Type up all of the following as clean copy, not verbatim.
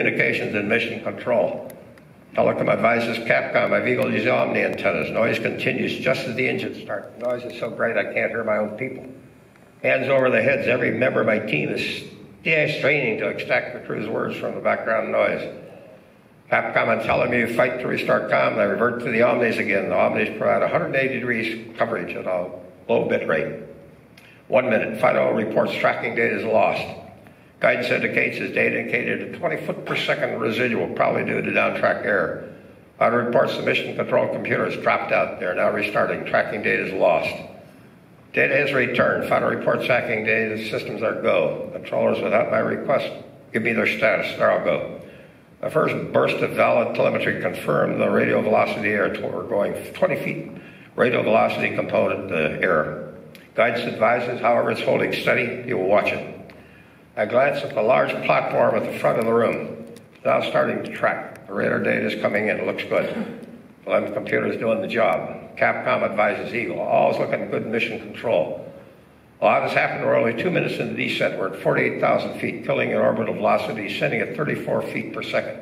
Communications and Mission Control. Telecom advises Capcom, I've eagled these Omni antennas. Noise continues just as the engines start. The noise is so great I can't hear my own people. Hands over the heads, every member of my team is straining to extract the crew's words from the background noise. Capcom on telling me fight to restart comm, I revert to the Omnis again. The Omnis provide 180 degrees coverage at a low bit rate. 1 minute, final reports tracking data is lost. Guidance indicates as data indicated a 20 foot per second residual, probably due to downtrack error. Final reports the mission control computer has dropped out. They're now restarting. Tracking data is lost. Data has returned. Final report tracking data systems are go. Controllers, without my request, give me their status. There I'll go. The first burst of valid telemetry confirmed the radio velocity error. We're going 20 feet radio velocity component error. Guidance advises, however, it's holding steady. You will watch it. I glance at the large platform at the front of the room. It's now starting to track. The radar data is coming in. It looks good. The computer is doing the job. Capcom advises Eagle. All is looking good in mission control. A lot has happened. We're only 2 minutes into descent. We're at 48,000 feet, killing at orbital velocity, descending at 34 feet per second.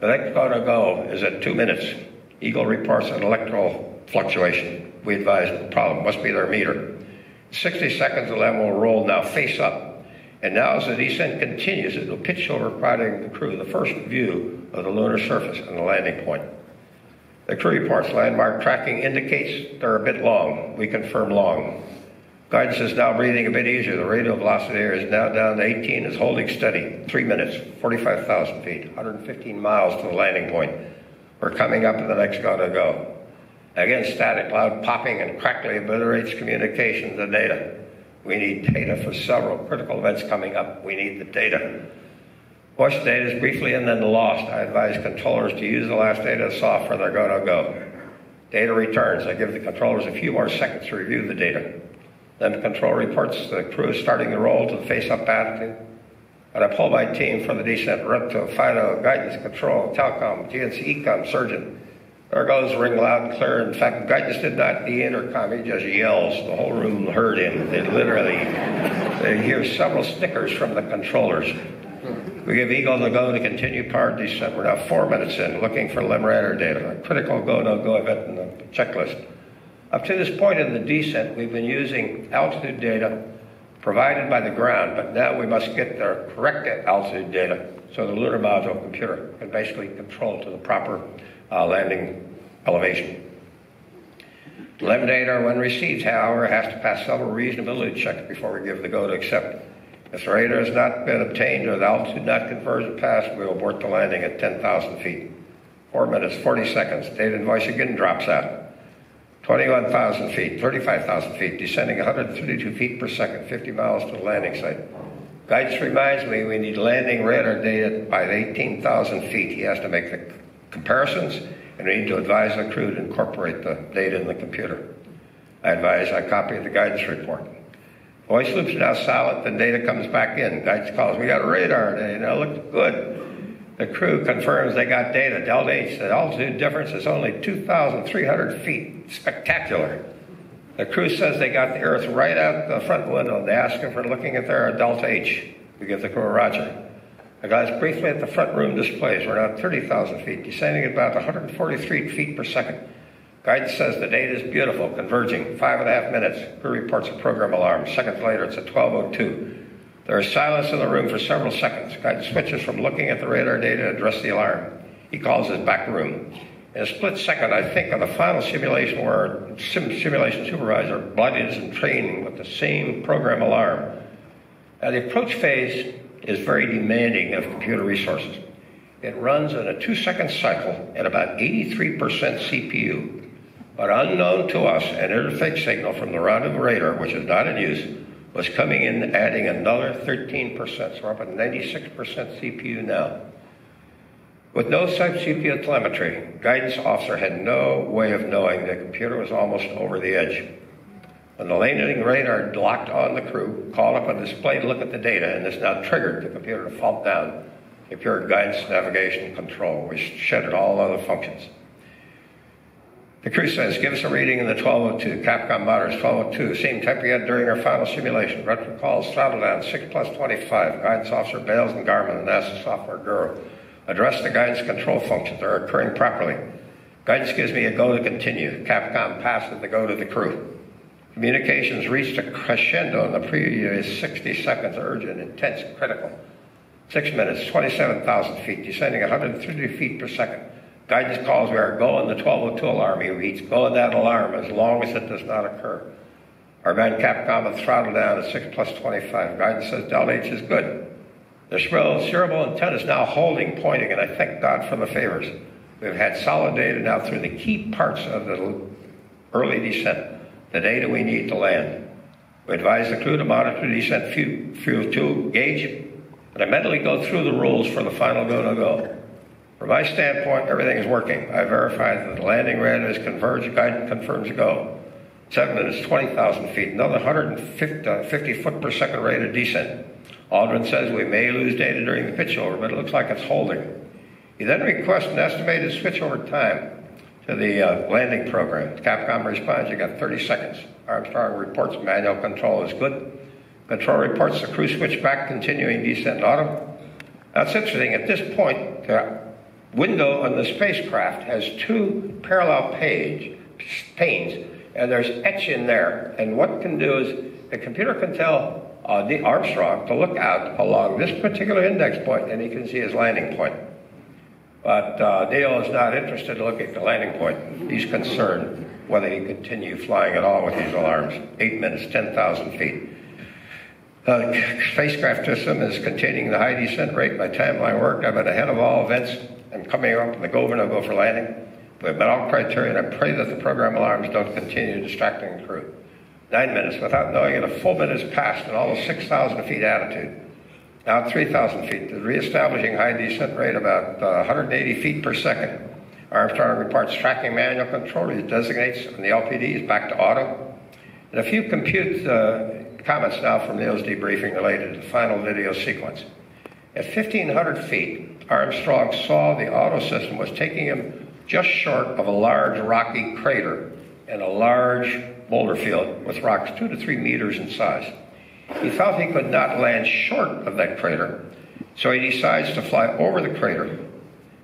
The next go is at 2 minutes. Eagle reports an electrical fluctuation. We advise the problem must be their meter. 60 seconds, the LM will roll now face up. And now as the descent continues, it will pitch over, providing the crew the first view of the lunar surface and the landing point. The crew reports landmark tracking indicates they're a bit long. We confirm long. Guidance is now breathing a bit easier. The radio velocity is now down to 18, is holding steady. 3 minutes, 45,000 feet, 115 miles to the landing point. We're coming up to the next go. Again, static, loud popping and crackling obliterates communications and data. We need data for several critical events coming up. We need the data. Voice data is briefly and then lost. I advise controllers to use the last data software. They're go. Data returns. I give the controllers a few more seconds to review the data. Then the control reports the crew is starting to roll to the face-up attitude. And I pull my team from the descent run to FIDO, guidance, control, telecom, GNC, ecom, surgeon. There goes, ring loud and clear. In fact, guidance did not the intercom. He just yells. The whole room heard him. They hear several stickers from the controllers. We give Eagle the go to continue power descent. We're now 4 minutes in, looking for LEM radar data. A critical go-no-go event in the checklist. Up to this point in the descent, we've been using altitude data provided by the ground, but now we must get the correct altitude data so the lunar module computer can basically control to the proper landing elevation. LEM data, when received, however, has to pass several reasonability checks before we give the go to accept. If the radar has not been obtained or the altitude not converted past, we will abort the landing at 10,000 feet. 4 minutes, 40 seconds. Data and voice again drops out. 21,000 feet, 35,000 feet, descending 132 feet per second, 50 miles to the landing site. Guidance reminds me we need landing radar data by 18,000 feet. He has to make the comparisons, and we need to advise the crew to incorporate the data in the computer. I copy the guidance report. Voice loops are now silent, then data comes back in. Guidance calls, we got radar data, it looks good. The crew confirms they got data. Delta H, the altitude difference is only 2,300 feet. Spectacular. The crew says they got the Earth right out the front window. They ask them for looking at their Delta H. We give the crew a roger. The guys briefly at the front room displays. We're now 30,000 feet, descending at about 143 feet per second. Guidance says the data is beautiful, converging. 5.5 minutes. Crew reports a program alarm. Seconds later, it's at 12:02. There is silence in the room for several seconds. Guidance switches from looking at the radar data to address the alarm. He calls his back room. In a split second, I think of the final simulation where simulation supervisor blooded and training with the same program alarm. Now, the approach phase is very demanding of computer resources. It runs in a 2-second cycle at about 83% CPU. But unknown to us, an interface signal from the rendezvous radar, which is not in use, was coming in, adding another 13%. So we're up at 96% CPU now. With no such CPU telemetry, guidance officer had no way of knowing the computer was almost over the edge. When the landing radar locked on the crew, called up a display to look at the data, and this now triggered the computer to fault down. Computer guidance, navigation, control. We shedded all other functions. The crew says, give us a reading in the 1202. Capcom monitors 1202. Seen temper yet during our final simulation. Retro calls throttle down 6+25. Guidance officer Bales and Garmin, the NASA software guru. Address the guidance control functions are occurring properly. Guidance gives me a go to continue. Capcom passes the go to the crew. Communications reached a crescendo in the previous 60 seconds, urgent, intense, critical. 6 minutes, 27,000 feet, descending 130 feet per second. Guidance calls we are go in the 1202 alarm. He reads, go in that alarm as long as it does not occur. Our man Capcom has throttled down to 6+25. Guidance says Del H is good. The steerable antenna is now holding, pointing, and I thank God for the favors. We've had solid data now through the key parts of the early descent, the data we need to land. We advise the crew to monitor descent fuel to gauge, and I mentally go through the rules for the final go-no-go. From my standpoint, everything is working. I verified that the landing radar is converged, guidance confirms go. 7 minutes, 20,000 feet, another 150 foot per second rate of descent. Aldrin says we may lose data during the pitch over, but it looks like it's holding. He then requests an estimated switchover time to the landing program. Capcom responds, you got 30 seconds. Armstrong reports manual control is good. Control reports the crew switch back, continuing descent auto. That's interesting. At this point, the window on the spacecraft has two parallel panes, and there's etch in there. And what it can do is the computer can tell the Armstrong to look out along this particular index point, and he can see his landing point. But Neil is not interested in looking at the landing point. He's concerned whether he can continue flying at all with these alarms. 8 minutes, 10,000 feet. The spacecraft system is containing the high descent rate. My timeline worked. I've been ahead of all events. I'm coming up with the go for landing. We've met all criteria, and I pray that the program alarms don't continue distracting the crew. 9 minutes without knowing it. A full minute has passed and almost 6,000 feet altitude. Now at 3,000 feet, the reestablishing high descent rate about 180 feet per second. Armstrong reports tracking manual control. He designates on the LPDs back to auto. And a few comments now from Neil's debriefing related to the final video sequence. At 1,500 feet, Armstrong saw the auto system was taking him just short of a large rocky crater and a large boulder field with rocks 2 to 3 meters in size. He felt he could not land short of that crater, so he decides to fly over the crater.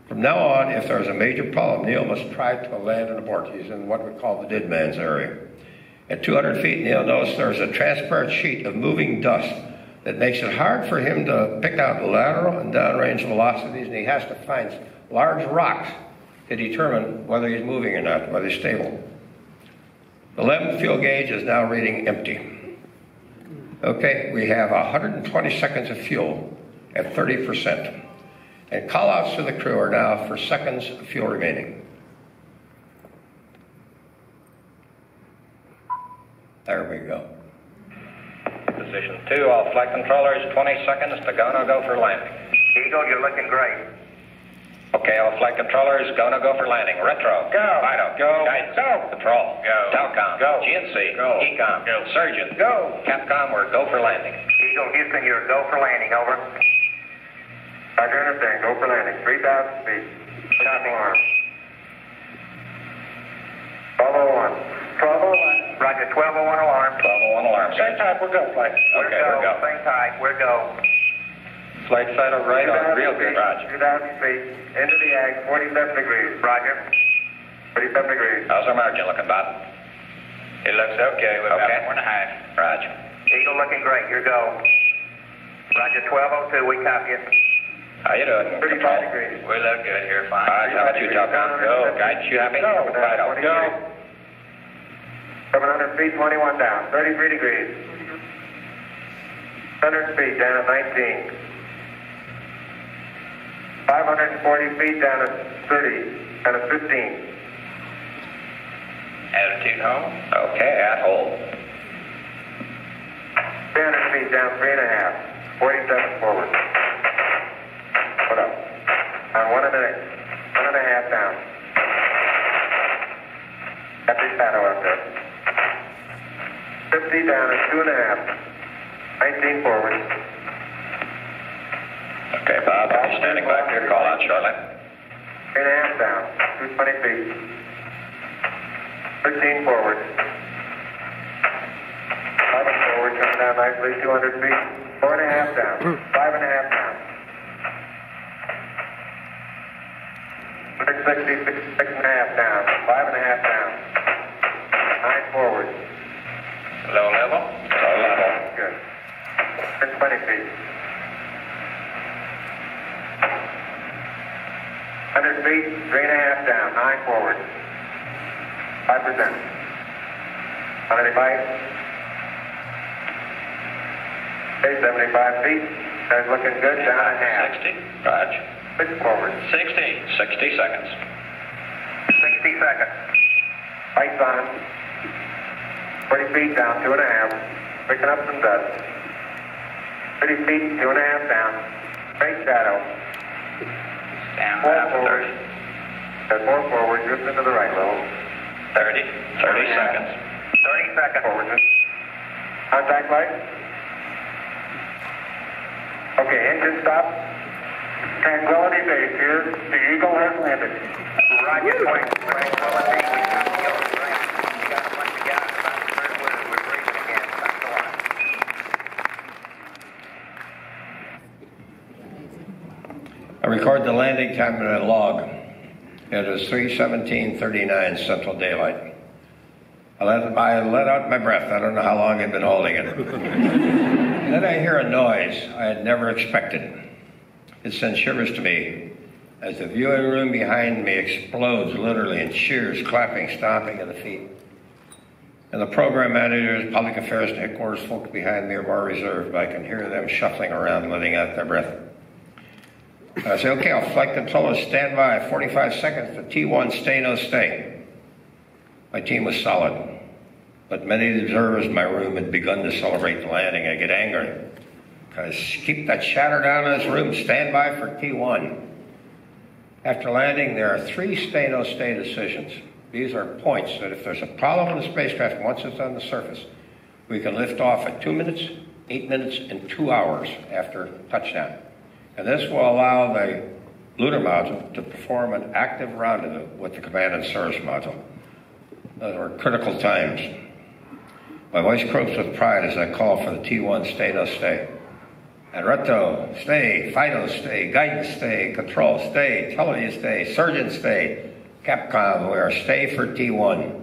From now on, if there's a major problem, Neil must try to land and abort. He's in what we call the dead man's area. At 200 feet, Neil noticed there's a transparent sheet of moving dust that makes it hard for him to pick out lateral and downrange velocities, and he has to find large rocks to determine whether he's moving or not, whether he's stable. The LEM fuel gauge is now reading empty. Okay, we have 120 seconds of fuel at 30%. And call-outs to the crew are now for seconds of fuel remaining. There we go. Position 2, all flight controllers, 20 seconds to go for landing. Eagle, you're looking great. Okay, all flight controllers, go for landing. Retro. Go. Vital. Go. Guidance. Go. Control. Go. Telcom. Go. GNC. Go. Ecom. Go. Surgeon. Go. Capcom, we're go for landing. Eagle, Houston, you're go for landing, over. Roger, understand, go for landing. 3,000 feet. Top alarm. 1201. 1201. Roger, 1201 alarm. 1201 alarm. Same type, we're go, flight. Okay, we're go. Same type, we're go. Flight side of right on real good. Roger. 2,000 feet. Into the ag, 47 degrees. Roger. 47 degrees. How's our margin looking, Bob? It looks okay. We're about 4.5. Roger. Eagle looking great. Your go. Roger, 1202. We copy it. How you doing? 35 Control. degrees. We look good here, fine. All right, how about you, Telcom? Go. Guidance, you happy? Go. Vital. Go. 700 feet, 21 down. 33 degrees. 100 feet down at 19. 540 feet down at 30. Down at 15. Attitude home. Okay, at hold. 300 feet down, 3.5. 47 forward. Put up. On 1.5 down. Got this paddle up there. 50 down at 2.5. 19 forward. Okay, Bob, I'll be standing back here. Call out shortly. 3.5 down. 220 feet. 13 forward. 11 forward, coming down nicely, 200 feet. 4.5 down. 5.5 down. 160, 6.5 down. 5.5 down. 9 forward. Low level? Low level. Good. 120 feet. 100 feet, 3.5 down. 9 forward. 5%. How many bites? Okay, 75 feet. That's looking good. Down a half. 60. Roger. 6 forward. 60. 60 seconds. 60 seconds. Lights on. 40 feet down, 2.5. Picking up some dust. 30 feet, 2.5 down. Straight shadow. Stand 4 after forward. 30. That's 4 forward, just into the right level. 30. 30 seconds. 30 seconds. Forward. Contact light. Okay, engine stop. Tranquility Base here. The Eagle has landed. Roger, point. Tranquility. We got the yellow green. We got a bunch of gas about the third wind. We're breathing again. Back to line. I record the landing time in a log. It is 3:17:39 Central Daylight. I let out my breath. I don't know how long I've been holding it. Then I hear a noise I had never expected. It sends shivers to me as the viewing room behind me explodes literally in cheers, clapping, stomping of the feet. And the program managers, public affairs, and headquarters folks behind me are more reserved, but I can hear them shuffling around, letting out their breath. I say, okay, I'll flight controllers stand by, 45 seconds to T1, stay, no stay. My team was solid, but many of the observers in my room had begun to celebrate the landing. I get angry. Because keep that shatter down in this room, stand by for T1. After landing, there are 3 stay, no stay decisions. These are points that if there's a problem with the spacecraft, once it's on the surface, we can lift off at 2 minutes, 8 minutes, and 2 hours after touchdown. And this will allow the lunar module to perform an active rendezvous with the command and service module. Those are critical times. My voice croaks with pride as I call for the T1 stay, no stay. And Reto, stay, Fido, stay, guidance, stay, control, stay, television, stay, surgeon, stay, Capcom, we are stay for T1.